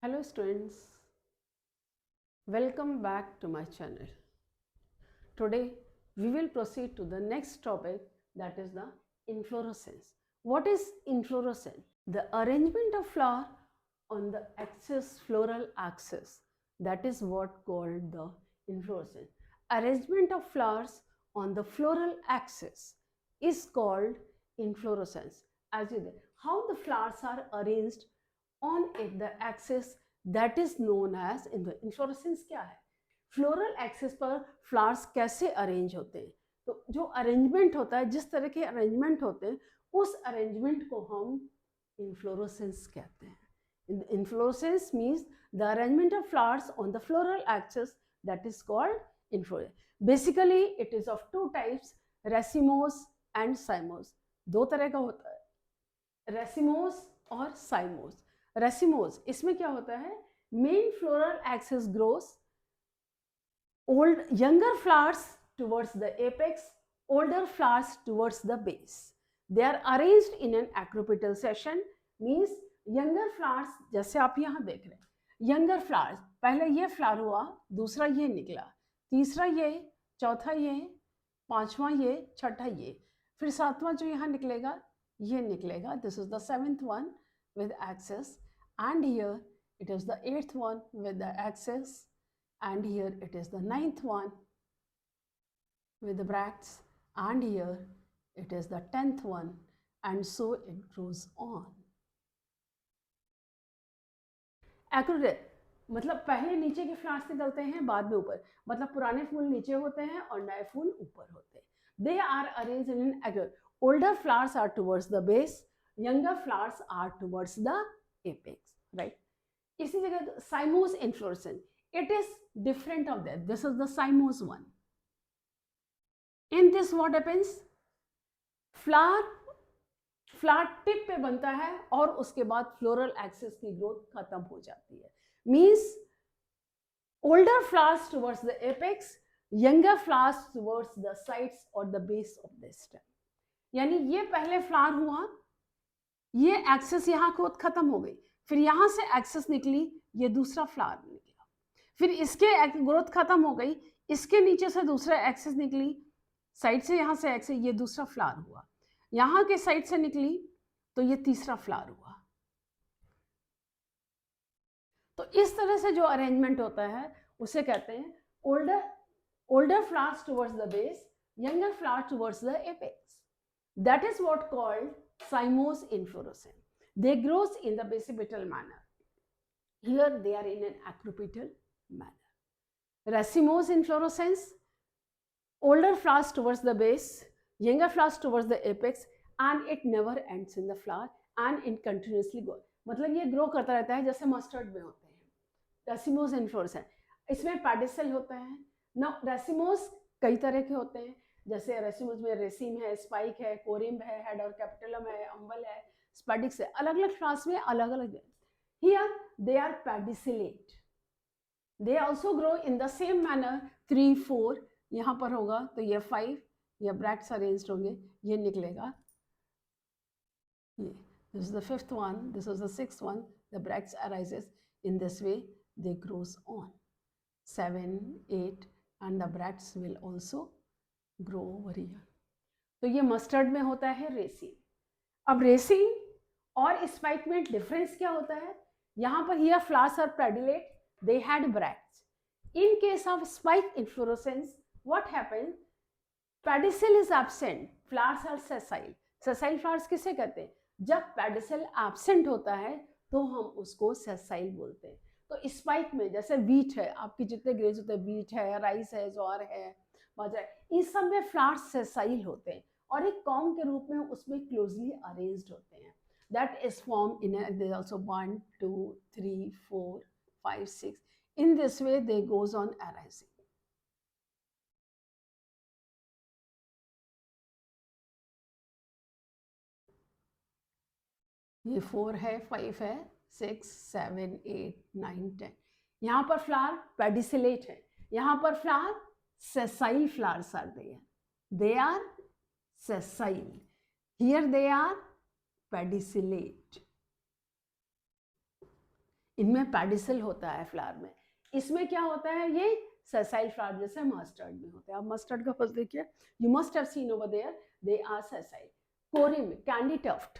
Hello students, welcome back to my channel. Today we will proceed to the next topic, that is the inflorescence. What is inflorescence? The arrangement of flower on the floral axis, that is what called the inflorescence. Arrangement of flowers on the floral axis is called inflorescence. As you know, how the flowers are arranged on the axis, that is known as inflorescence. क्या है? Floral axis पर flowers कैसे arrange होते हैं, तो जो arrangement होता है, जिस तरह के अरेंजमेंट होते हैं, उस अरेंजमेंट को हम इन्फ्लोरेसेंस कहते हैं. Inflorescence means the arrangement of flowers on the floral axis, that is called inflorescence. Basically it is of two types, racemose and साइमोस. दो तरह का होता है, रेसिमोस और साइमोस. रेसिमोस, इसमें क्या होता है, main floral axis grows, younger flowers towards the apex, older flowers towards the base. They are arranged in an acropetal section, means younger flowers, जैसे आप यहाँ देख रहे हैं, younger flowers, पहले ये फ्लावर हुआ, दूसरा ये निकला, तीसरा ये, चौथा ये, पांचवा ये, छठा ये, फिर सातवां जो यहाँ निकलेगा ये निकलेगा. This is the seventh one with axis, and here it is the eighth one with the axis, and here it is the ninth one with the bracts, and here it is the 10th one, and so it goes on. एक्रोडेट मतलब पहले नीचे के flowers निकलते हैं, बाद में ऊपर, मतलब पुराने फूल नीचे होते हैं और नए फूल ऊपर होते हैं. They are arranged in an acropetal. Older flowers are towards the base, younger flowers are towards the apex, right. इसी जगह cymose inflorescence, it is different of that. This is the cymose one. In this what happens, flower tip पे बनता है और उसके बाद floral axis की growth खत्म हो जाती है. Means older flowers towards the apex, younger flowers towards the sides or the base of the stem. यानी ये पहले फ्लावर हुआ, ये एक्सिस यहाँ ग्रोथ खत्म हो गई, फिर यहाँ से एक्सिस निकली, ये दूसरा फ्लावर निकला, फिर इसके ग्रोथ खत्म हो गई, इसके नीचे से दूसरा एक्सिस निकली, साइड से यहाँ से एक्सिस, ये दूसरा फ्लावर हुआ, यहाँ के साइड से निकली तो ये तीसरा फ्लावर हुआ. तो इस तरह से जो अरेंजमेंट होता है उसे कहते हैं older flowers towards the base, younger flowers towards the apex. That is what called cymose inflorescence. They grows in the basipetal manner. Here they are in an acropetal manner. Racemose inflorescence, older flowers towards the base, younger flowers towards the apex, and it never ends in the flower and it continuously goes. मतलब ये grow करता रहता है, जैसे mustard में होते हैं. Racemose inflorescence, इसमें पेडिसल होता है ना. रेसिमोस कई तरह के होते हैं, जैसे रेसिमोस में रेसिम है, स्पाइक है, कोरिम्ब है, हेड और कैपिटलम है, अम्बल है, स्पेडिक्स है. अलग अलग क्लास में अलग अलग. Here they are pedicellate. They also grow in the same manner. 3, 4 यहाँ पर होगा तो ये 5, ये ब्रैक्ट्स अरेंज्ड होंगे, ये निकलेगा, ये. This is the 5th one, this is the 6th one. The bracts arises in this way, they grows on. 7, 8 and the bracts will also grow over here. तो ये मस्टर्ड में होता है रेसिन. अब रेसिन और स्पाइक में difference क्या होता है, यहाँ पर here flowers are pedicellate, they had bracts. In case of spike inflorescence, what happens, pedicel is absent, flowers are sessile. Sessile flowers किसे कहते हैं, जब पेडिसल एब्सेंट होता है तो हम उसको सेसाइल बोलते हैं. तो स्पाइक में जैसे वीट है, आपके जितने ग्रेन्स होते हैं, वीट है, राइस है, ज्वार है, बाजरा, इस सब में फ्लावर्स सेसाइल होते हैं और एक कॉम के रूप में उसमें क्लोजली अरेंज्ड होते हैं. That is form in their also 1, 2, 3, 4, 5, 6. In this way they goes on arising. ये 4 है, 5 है, 6, 7, 8, 9, 10. यहाँ पर फ्लावर पेडिसिलेट है, यहाँ पर flower sessile flowers are there. They are sessile. Here they are pedicellate. इनमें पेडिसल होता है फ्लावर में। इसमें क्या होता है, ये सेसाइल फ्लावर जैसे मस्टर्ड में होते हैं। आप मस्टर्ड का फर्स्ट देखिए, you must have seen over there, they are sessile. Corymb, candytuft,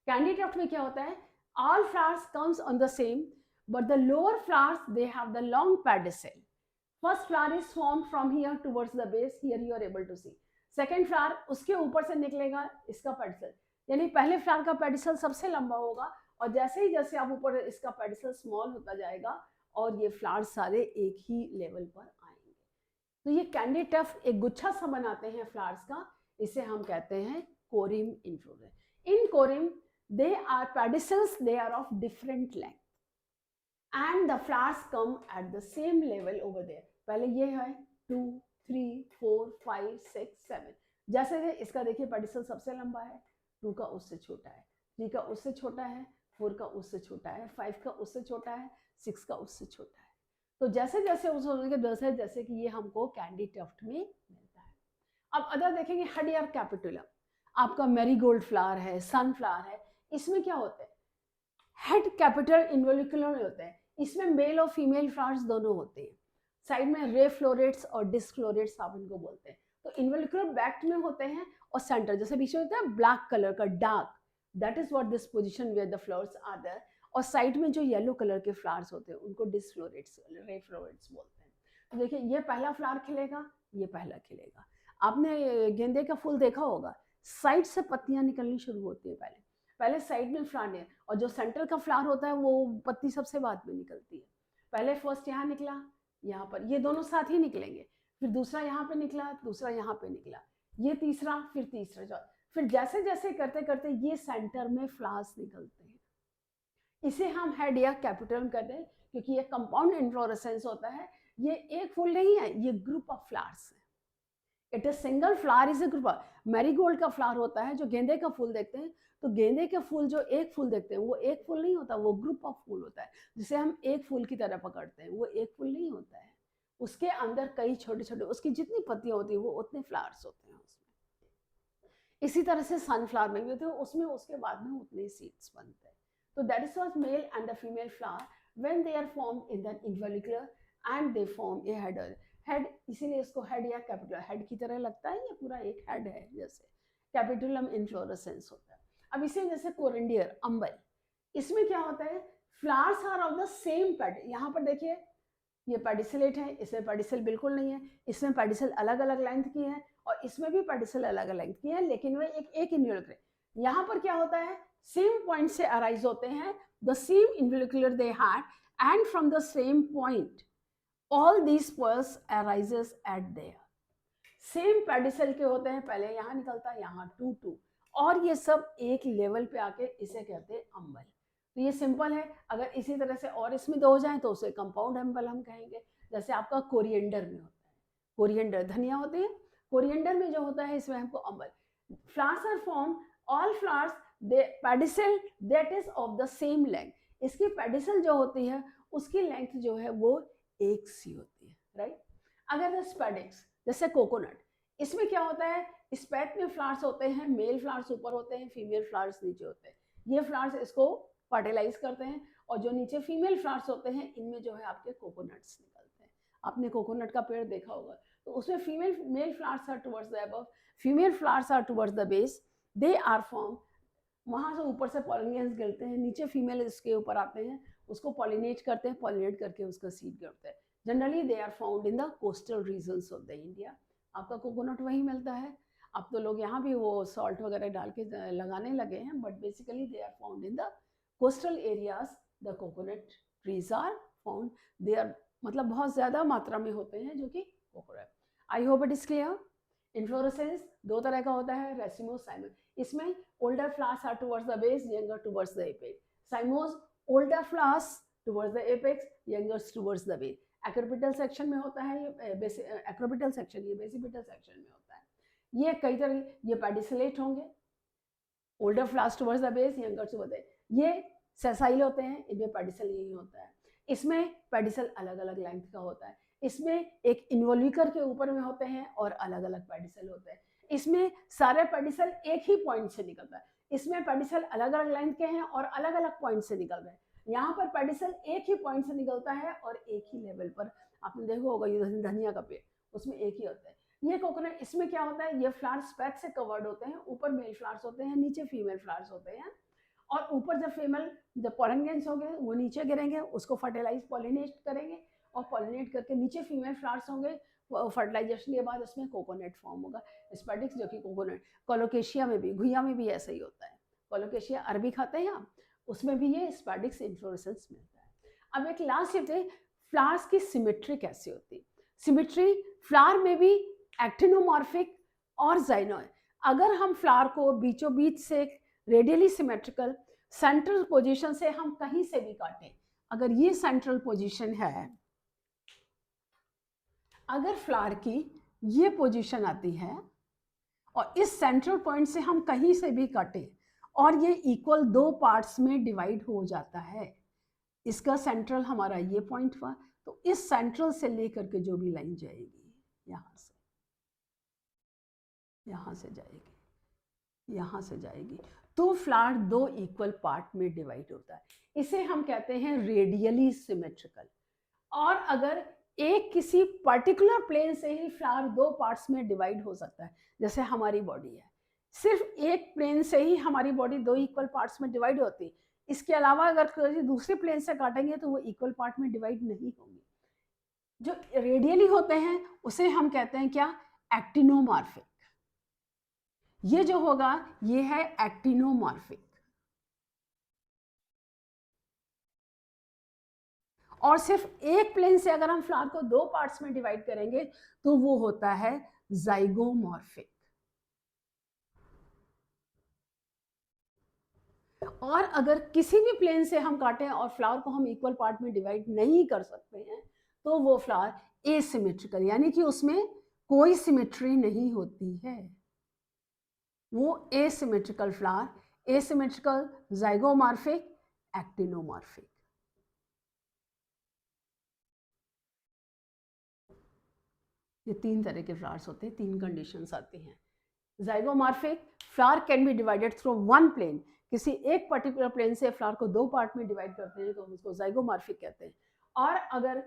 candytuft में क्या होता है, all flowers comes on the same but the lower flowers they have the long pedicel. First flower is formed from here towards the base, here you are able to see. Second flower उसके ऊपर से निकलेगा इसका pedicel, यानी पहले flower का pedicel सबसे लंबा होगा और जैसे ही जैसे आप ऊपर इसका पेडिसल स्मॉल होता जाएगा और ये फ्लावर सारे एक ही लेवल पर आएंगे। तो ये कैंडी टफ्ट एक गुच्छा सा बनाते हैं फ्लावर्स का, इसे हम कहते हैं corymb inflorescence. In corymb they are pedicels, they are of different length and the flowers come at the same level over there. पहले ये है 2 3 4 5 6 7, जैसे इसका देखिए पेडिसल सबसे लंबा है, 2 का उससे छोटा है, 3 का उससे छोटा है, 4 का उससे छोटा है, 5 का उससे छोटा है, 6 का उससे छोटा है। तो जैसे जैसे उसके जैसे कि ये हमको कैंडी टफ्ट में मिलता है। अब अदर देखेंगे, हेडियर कैपिटुलम, आपका मैरीगोल्ड फ्लावर है, सनफ्लावर है, इसमें क्या होता है, हेड कैपिटल इन्वोल्यूकुलर होते हैं, इसमें मेल और फीमेल फ्लावर्स दोनों होते हैं। साइड में रे फ्लोरेट्स और डिस्क फ्लोरेट्स आप इनको बोलते हैं। तो इन्वोल्यूकुलर बैक में होते हैं और सेंटर जैसे बीच में होता है ब्लैक कलर का dark, that is what this position where the flowers are there. और साइड में जो येलो कलर के फ्लावर्स होते हैं उनको डिस्क फ्लोरेट्स, रे फ्लोरेट्स बोलते हैं। तो देखिए ये पहला फ्लावर खिलेगा, ये पहला खिलेगा। आपने गेंदे का फूल देखा होगा, साइड से पत्तियां निकलनी शुरू होती है, पहले साइड में फ्लावर है और जो सेंटर का फ्लावर होता है वो पत्ती सबसे बाद में निकलती है। पहले फर्स्ट यहाँ निकला, यहाँ पर ये दोनों साथ ही निकलेंगे, फिर दूसरा यहाँ पे निकला, दूसरा यहाँ पे निकला, ये तीसरा, फिर तीसरा, फिर जैसे जैसे करते करते ये सेंटर में फ्लावर्स निकलते हैं। इसे हम हेड या कैपिटल कहते हैं क्योंकि ये कंपाउंड इन्फ्लोरेसेंस होता है। ये एक फूल नहीं है, ये ग्रुप ऑफ फ्लावर्स है। It is single flower is a group. Marigold का फ्लावर होता है, जो गेंदे का फूल देखते हैं तो गेंदे के फूल जो एक फूल देखते हैं वो एक फूल नहीं होता, वो ग्रुप ऑफ फूल होता है, जिसे हम एक फूल की तरह पकड़ते हैं, वो एक फूल नहीं होता है, उसके अंदर कई छोटे छोटे, उसकी जितनी पत्तियां होती है वो उतने फ्लावर्स होते हैं उसमें। इसी तरह से सनफ्लावर में भी होते हैं, उसमें उसके बाद में उतने सीड्स बनते हैं। तो that is what male and the female flower when they are formed in the involucral and they form a header, head, इसीलिए इसको हेड या कैपिटुलम, हेड की तरह लगता है, ये पूरा एक हेड है जैसे, कैपिटुलम इन्फ्लोरेसेंस होता है। अब इसे जैसे कोरिंडियर, अंबल, इसमें क्या होता है, flowers are of the same paid. यहाँ पर देखिए ये पेडिसलेट है, इसमें पेडिसल बिल्कुल नहीं है, इसमें पेडिसल अलग अलग लेंथ की है और इसमें भी पेडिसल अलग अलग लेंथ की है, लेकिन वे एक इन्वोल्यूकुलर। यहाँ पर क्या होता है, सेम पॉइंट से अराइज होते हैं, the same involucral they had and from the same point all these pearls arises at there। Same pedicel के होते हैं, पहले यहाँ निकलता है, यहाँ 2 2, और ये सब एक लेवल पे आके इसे कहते हैं अम्बल। तो ये सिंपल है। अगर इसी तरह से और इसमें दो हो जाए तो उसे कंपाउंड अम्बल हम कहेंगे। जैसे आपका कोरिएंडर में होता है, कोरिएंडर धनिया होती है, कोरिएंडर में जो होता है इसमें हमको umbel. Flowers are form, all flowers they pedicel that is of the same length. इसकी पेडिसल जो होती है उसकी लेंथ जो है वो एक सी होती है, राइट। अगर स्पेडिक्स जैसे कोकोनट, इसमें क्या होता है, स्पेट में फ्लावर्स होते हैं, मेल फ्लावर्स ऊपर होते हैं, फीमेल फ्लावर्स नीचे होते हैं। ये फ्लावर्स इसको फर्टिलाइज करते हैं और जो नीचे फीमेल फ्लावर्स होते हैं इनमें जो है आपके कोकोनट्स निकलते हैं। आपने कोकोनट का पेड़ देखा होगा, तो उसमें female male flowers are towards the above, female flowers are towards the base, they are form. वहां से ऊपर से पॉलिनेट्स गिरते हैं, नीचे फीमेल इसके ऊपर आते हैं, उसको पॉलिनेट करते हैं, पॉलिनेट करके उसका सीड गिरता है। Generally they are found in the coastal regions of the India. आपका कोकोनट वहीं मिलता है। अब तो लोग यहाँ भी वो सॉल्ट वगैरह डाल के लगाने लगे हैं, but basically they are found in the coastal areas. The coconut trees are found, they are मतलब बहुत ज़्यादा मात्रा में होते हैं जो कि coconut. I hope it is clear. Inflorescence दो तरह का होता है, रेसिमोस, साइमोस। इसमें older flowers are towards the base, younger towards the apex. Cymose older flowers towards the apex, younger towards the base। Acropetal section में होता है ये, एक्रोपिटल सेक्शन, ये बेसिपिटल सेक्शन में होता है। ये कई तरह, ये पेडिसलेट होंगे, older flowers towards the base, younger towards the, ये सेसाइल होते हैं, इनमें पेडिसल यही होता है। इसमें पेडिसल अलग अलग लेंथ का होता है। इसमें एक इन्वोल्यूकर के ऊपर में होते हैं और अलग अलग पेडिसल होते हैं। इसमें सारे पेडिसल एक ही पॉइंट से निकलता है, इसमें पेडिसल अलग अलग लेंथ के हैं और अलग अलग पॉइंट से निकल रहे हैं। यहाँ पर पेडिसल एक ही पॉइंट से निकलता है और एक ही लेवल पर, आपने देखा होगा ये धनिया का पेड़, उसमें एक ही होता है। ये कोकोनट, इसमें क्या होता है, ये फ्लावर्स स्पैक से कवर्ड होते हैं, ऊपर मेल फ्लावर्स होते हैं, नीचे फीमेल फ्लावर्स होते हैं, और ऊपर जब पॉलन ग्रेन्स होंगे वो नीचे गिरेंगे, उसको फर्टिलाइज पॉलिनेट करेंगे, और पॉलिनेट करके नीचे फीमेल फ्लावर्स होंगे, फर्टिलाइजेशन के बाद उसमें कोकोनट फॉर्म होगा, स्पेडिक्स जो कि कोकोनट। कोलोकेशिया में भी, घुइया में भी ऐसा ही होता है, कोलोकेशिया अरबी खाते हैं आप, उसमें भी ये स्पेडिक्स इन्फ्लोरेसेंस मिलता है। अब एक लास्ट शिफ्ट है, फ्लावर्स की सिमेट्री कैसी होती है। सिमेट्री, फ्लावर में भी एक्टिनोमॉर्फिक और जाइनोइड। अगर हम फ्लावर को बीचों बीच से रेडियली सिमेट्रिकल सेंट्रल पोजीशन से हम कहीं से भी काटें, अगर ये सेंट्रल पोजीशन है, अगर फ्लावर की ये पोजीशन आती है और इस सेंट्रल पॉइंट से हम कहीं से भी काटें और ये इक्वल दो पार्ट्स में डिवाइड हो जाता है, इसका सेंट्रल हमारा ये पॉइंट हुआ, तो इस सेंट्रल से लेकर के जो भी लाइन जाएगी, यहां से जाएगी, यहां से जाएगी, तो फ्लावर दो इक्वल पार्ट में डिवाइड होता है, इसे हम कहते हैं रेडियली सिमेट्रिकल। और अगर एक किसी पर्टिकुलर प्लेन से ही फ्लावर दो पार्ट्स में डिवाइड हो सकता है, जैसे हमारी बॉडी है, सिर्फ एक प्लेन से ही हमारी बॉडी दो इक्वल पार्ट्स में डिवाइड होती है, इसके अलावा अगर दूसरे प्लेन से काटेंगे तो वो इक्वल पार्ट में डिवाइड नहीं होंगे। जो रेडियली होते हैं उसे हम कहते हैं क्या, एक्टिनोमॉर्फिक। ये जो होगा ये है एक्टिनोमॉर्फिक। और सिर्फ एक प्लेन से अगर हम फ्लावर को दो पार्ट्स में डिवाइड करेंगे तो वो होता है जाइगोमॉर्फिक। और अगर किसी भी प्लेन से हम काटें और फ्लावर को हम इक्वल पार्ट में डिवाइड नहीं कर सकते हैं तो वो फ्लावर एसिमेट्रिकल, यानी कि उसमें कोई सिमेट्री नहीं होती है, वो asymmetrical flower, asymmetrical, zygomorphic, actinomorphic. ये तीन तरह के फ्लावर्स होते हैं, तीन कंडीशंस आती हैं। Zygomorphic, flower can be divided through one plane, किसी एक पर्टिकुलर प्लेन से फ्लावर को दो पार्ट में डिवाइड करते हैं तो हम उसको जाइगोमॉर्फिक कहते हैं। और अगर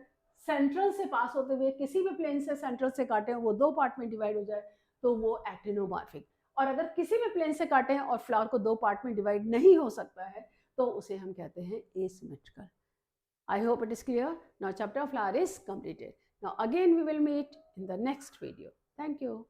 सेंट्रल से पास होते हुए किसी भी प्लेन से सेंट्रल से काटे वो दो पार्ट में डिवाइड हो जाए तो वो एक्टिनोमॉर्फिक। और अगर किसी भी प्लेन से काटे और फ्लावर को दो पार्ट में डिवाइड नहीं हो सकता है तो उसे हम कहते हैं asymmetrical. I hope it is clear. Now chapter of flower is completed. Now again we will meet in the next video. Thank you.